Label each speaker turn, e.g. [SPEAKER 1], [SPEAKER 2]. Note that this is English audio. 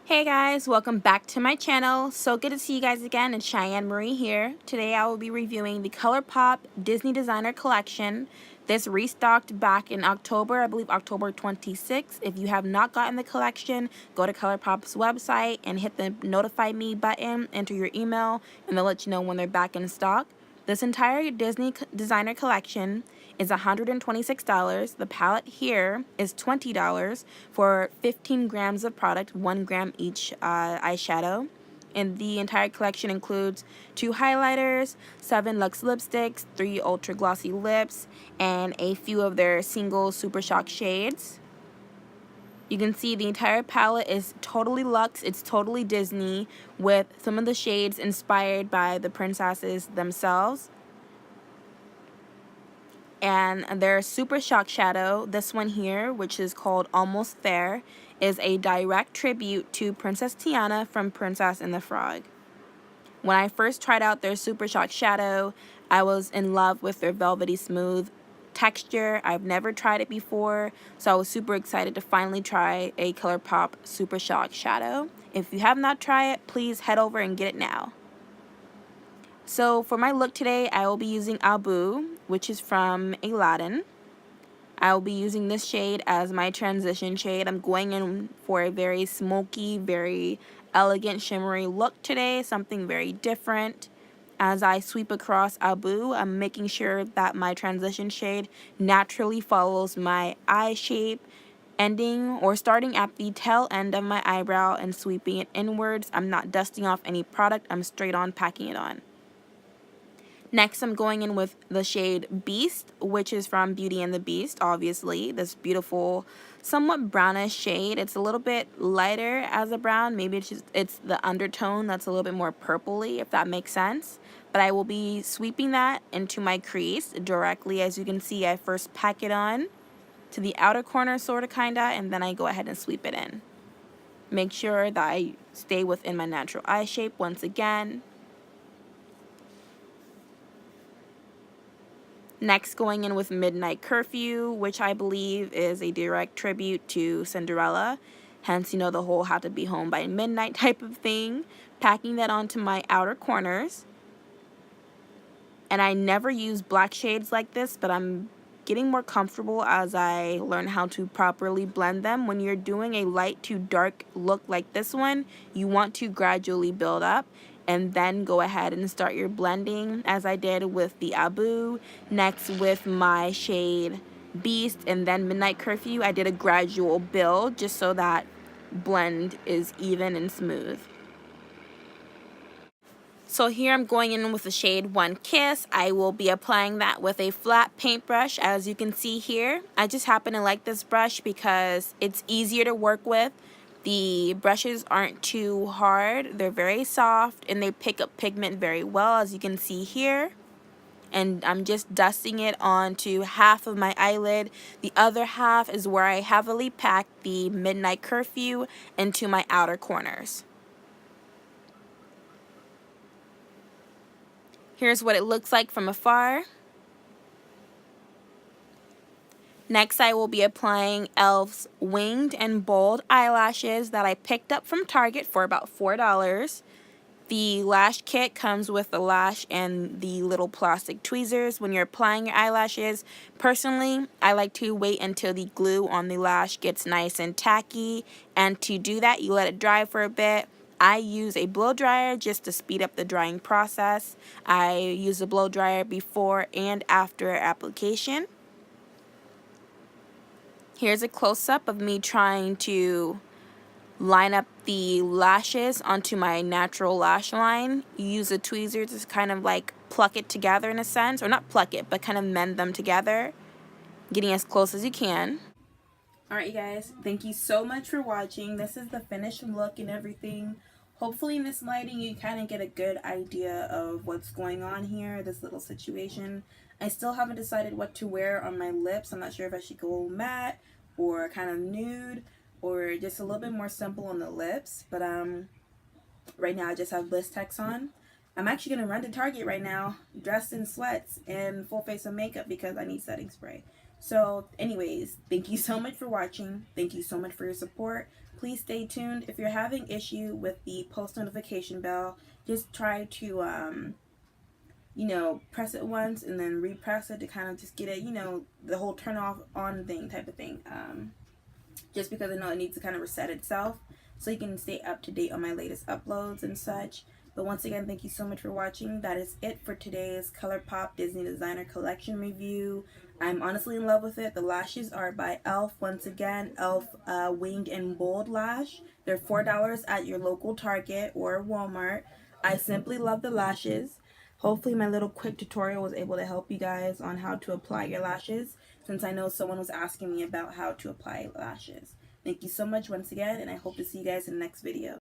[SPEAKER 1] Hey guys, welcome back to my channel. So good to see you guys again. It's Cheyenne Marie here. Today I will be reviewing the Colourpop Disney Designer Collection. This restocked back in October, I believe October 26th. If you have not gotten the collection, go to Colourpop's website and hit the notify me button, enter your email, and they'll let you know when they're back in stock. This entire Disney Designer Collection is $126. The palette here is $20 for 15 grams of product, 1 gram each eyeshadow. And the entire collection includes 2 highlighters, 7 luxe lipsticks, 3 ultra glossy lips, and a few of their single Super Shock shades. You can see the entire palette is totally luxe, it's totally Disney, with some of the shades inspired by the princesses themselves. And their Super Shock shadow, this one here, which is called Almost There, is a direct tribute to Princess Tiana from Princess and the Frog. When I first tried out their Super Shock shadow, I was in love with their velvety smooth texture. I've never tried it before, so I was super excited to finally try a Colourpop Super Shock shadow. If you have not tried it, please head over and get it now. So for my look today, I will be using Abu, which is from Aladdin. I will be using this shade as my transition shade. I'm going in for a very smoky, very elegant, shimmery look today, something very different. As I sweep across Abu, I'm making sure that my transition shade naturally follows my eye shape, ending or starting at the tail end of my eyebrow and sweeping it inwards. I'm not dusting off any product, I'm straight on packing it on. Next, I'm going in with the shade Beast, which is from Beauty and the Beast, obviously. This beautiful, somewhat brownish shade. It's a little bit lighter as a brown. Maybe it's the undertone that's a little bit more purpley, if that makes sense. But I will be sweeping that into my crease directly. As you can see, I first pack it on to the outer corner, sort of, kinda, and then I go ahead and sweep it in. Make sure that I stay within my natural eye shape once again. Next, going in with Midnight Curfew, which I believe is a direct tribute to Cinderella. Hence, you know, the whole have to be home by midnight type of thing. Packing that onto my outer corners. And I never use black shades like this, but I'm getting more comfortable as I learn how to properly blend them. When you're doing a light to dark look like this one, you want to gradually build up and then go ahead and start your blending, as I did with the Abu. Next, with my shade Beast and then Midnight Curfew, I did a gradual build just so that blend is even and smooth. So here I'm going in with the shade One Kiss. I will be applying that with a flat paintbrush, as you can see here. I just happen to like this brush because it's easier to work with. The brushes aren't too hard. They're very soft and they pick up pigment very well, as you can see here. And I'm just dusting it onto half of my eyelid. The other half is where I heavily pack the Midnight Curfew into my outer corners. Here's what it looks like from afar. Next, I will be applying e.l.f.'s winged and bold eyelashes that I picked up from Target for about $4. The lash kit comes with the lash and the little plastic tweezers when you're applying your eyelashes. Personally, I like to wait until the glue on the lash gets nice and tacky, and to do that, you let it dry for a bit. I use a blow dryer just to speed up the drying process. I use a blow dryer before and after application. Here's a close-up of me trying to line up the lashes onto my natural lash line. You use a tweezer to kind of like pluck it together in a sense, or not pluck it, but kind of mend them together, getting as close as you can. Alright, you guys, thank you so much for watching. This is the finished look and everything. Hopefully in this lighting you kind of get a good idea of what's going on here, this little situation. I still haven't decided what to wear on my lips. I'm not sure if I should go matte or kind of nude or just a little bit more simple on the lips. But right now I just have Blistex on. I'm actually going to run to Target right now, dressed in sweats and full face of makeup because I need setting spray. So anyways, thank you so much for watching. Thank you so much for your support. Please stay tuned. If you're having issue with the post notification bell, just try to press it once and then repress it to kind of just get it, the whole turn off on thing type of thing. Just because I know it needs to kind of reset itself so you can stay up to date on my latest uploads and such. But once again, thank you so much for watching. That is it for today's Colourpop Disney Designer Collection review. I'm honestly in love with it. The lashes are by e.l.f. Once again, e.l.f. Winged and Bold Lash. They're $4 at your local Target or Walmart. I simply love the lashes. Hopefully my little quick tutorial was able to help you guys on how to apply your lashes, since I know someone was asking me about how to apply lashes. Thank you so much once again, and I hope to see you guys in the next video.